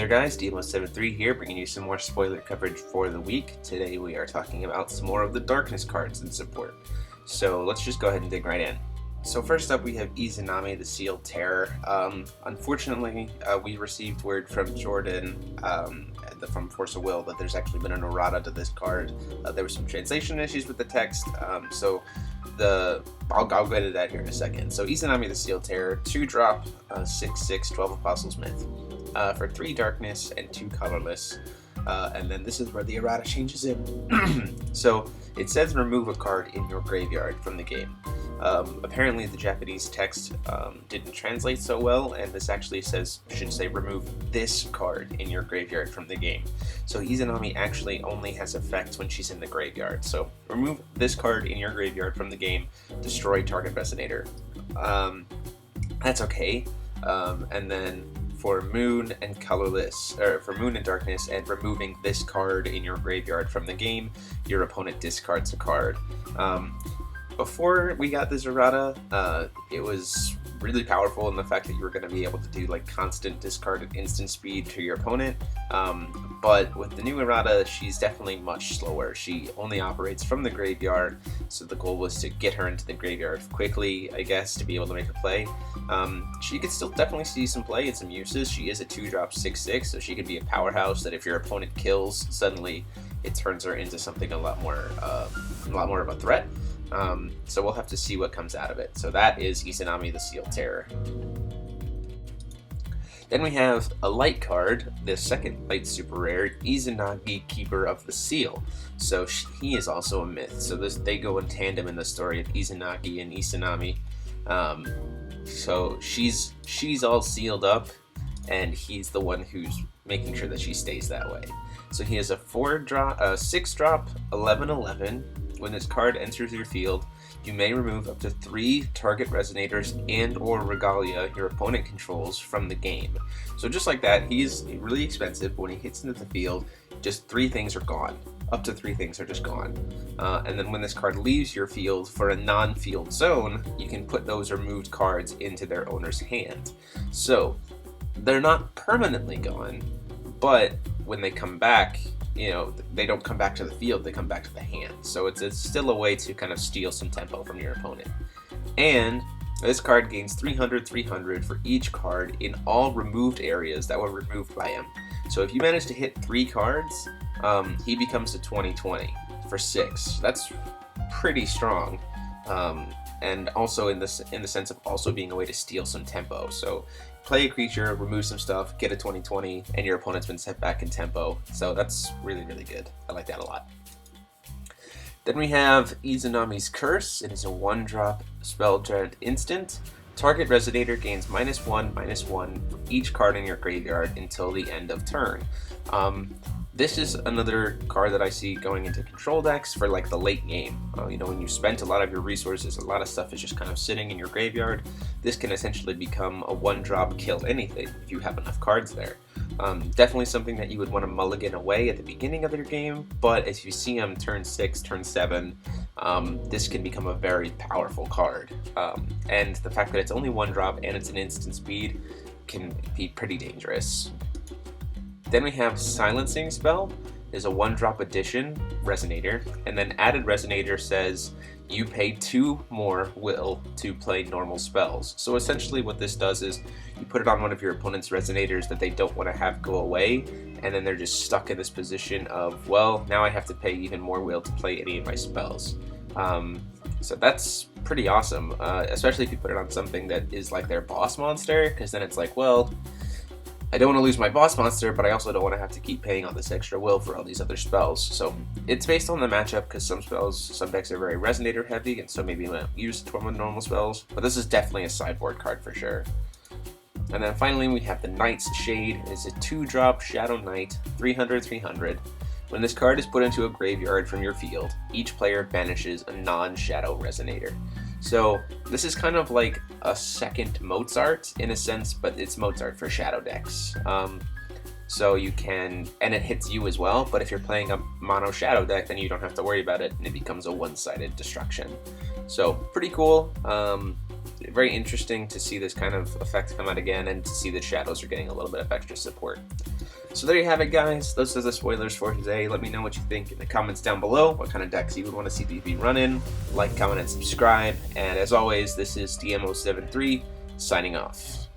there guys, Demo73 here, bringing you some more spoiler coverage for the week. Today we are talking about some more of the Darkness cards in support. So let's just go ahead and dig right in. So first up we have Izanami, the Sealed Terror. Unfortunately, we received word from Jordan from Force of Will that there's actually been an errata to this card. There were some translation issues with the text, I'll go into that here in a second. So Izanami, the Sealed Terror, 2-drop, 6/6, 12 Apostles Myth. For 3 darkness and 2 colorless, and then this is where the errata changes in. So it says remove a card in your graveyard from the game. Apparently the Japanese text didn't translate so well, and this actually should say remove this card in your graveyard from the game. So Izanami actually only has effect when she's in the graveyard. So remove this card in your graveyard from the game, destroy target Resonator. That's okay. And then for Moon and Colorless, or for Moon and Darkness, and removing this card in your graveyard from the game, your opponent discards a card. Before we got this errata, it was really powerful in the fact that you were going to be able to do like constant discard at instant speed to your opponent, but with the new errata, she's definitely much slower. She only operates from the graveyard, so the goal was to get her into the graveyard quickly, I guess, to be able to make a play. She could still definitely see some play and some uses. She is a 2-drop 6/6, so she could be a powerhouse that if your opponent kills, suddenly it turns her into something a lot more of a threat. So we'll have to see what comes out of it. So that is Izanami, the Sealed Terror. Then we have a light card, the second light super rare, Izanagi, Keeper of the Seal. So he is also a myth. So they go in tandem in the story of Izanagi and Izanami. So she's all sealed up, and he's the one who's making sure that she stays that way. So he has a 6-drop, 11/11. When this card enters your field, you may remove up to 3 target Resonators and or Regalia your opponent controls from the game. So just like that, he's really expensive, but when he hits into the field, just 3 things are gone. Up to 3 things are just gone. And then when this card leaves your field for a non-field zone, you can put those removed cards into their owner's hand. So they're not permanently gone, but when they come back, they don't come back to the field, they come back to the hand. So it's still a way to kind of steal some tempo from your opponent. And this card gains 300 for each card in all removed areas that were removed by him. So if you manage to hit 3 cards, he becomes a 20/20 for 6. That's pretty strong. And also in the sense of also being a way to steal some tempo. So play a creature, remove some stuff, get a 20/20, and your opponent's been set back in tempo. So that's really, really good. I like that a lot. Then we have Izanami's Curse. It is a 1-drop spell dread instant. Target Resonator gains -1/-1 for each card in your graveyard until the end of turn. This is another card that I see going into control decks for like the late game. When you spent a lot of your resources, a lot of stuff is just kind of sitting in your graveyard. This can essentially become a 1-drop kill anything if you have enough cards there. Definitely something that you would want to mulligan away at the beginning of your game, but as you see him turn 6, turn 7, this can become a very powerful card. And the fact that it's only 1-drop and it's an instant speed can be pretty dangerous. Then we have Silencing Spell. Is a 1-drop addition Resonator, and then added Resonator says you pay 2 more will to play normal spells. So essentially what this does is you put it on one of your opponent's Resonators that they don't want to have go away, and then they're just stuck in this position of, well, now I have to pay even more will to play any of my spells. So that's pretty awesome, especially if you put it on something that is like their boss monster, because then it's like, well, I don't want to lose my boss monster, but I also don't want to have to keep paying all this extra will for all these other spells. So it's based on the matchup, because some decks are very Resonator heavy, and so maybe you might use it with normal spells, but this is definitely a sideboard card for sure. And then finally we have the Knight's Shade. It's a 2-drop Shadow Knight, 300. When this card is put into a graveyard from your field, each player banishes a non-Shadow Resonator. So this is kind of like a second Mozart in a sense, but it's Mozart for Shadow decks. So you can, and it hits you as well, but if you're playing a mono Shadow deck, then you don't have to worry about it, and it becomes a one-sided destruction. So pretty cool. Very interesting to see this kind of effect come out again, and to see that Shadows are getting a little bit of extra support. So there you have it, guys. Those are the spoilers for today. Let me know what you think in the comments down below, what kind of decks you would want to see DP run in. Like, comment, and subscribe. And as always, this is DMO73 signing off.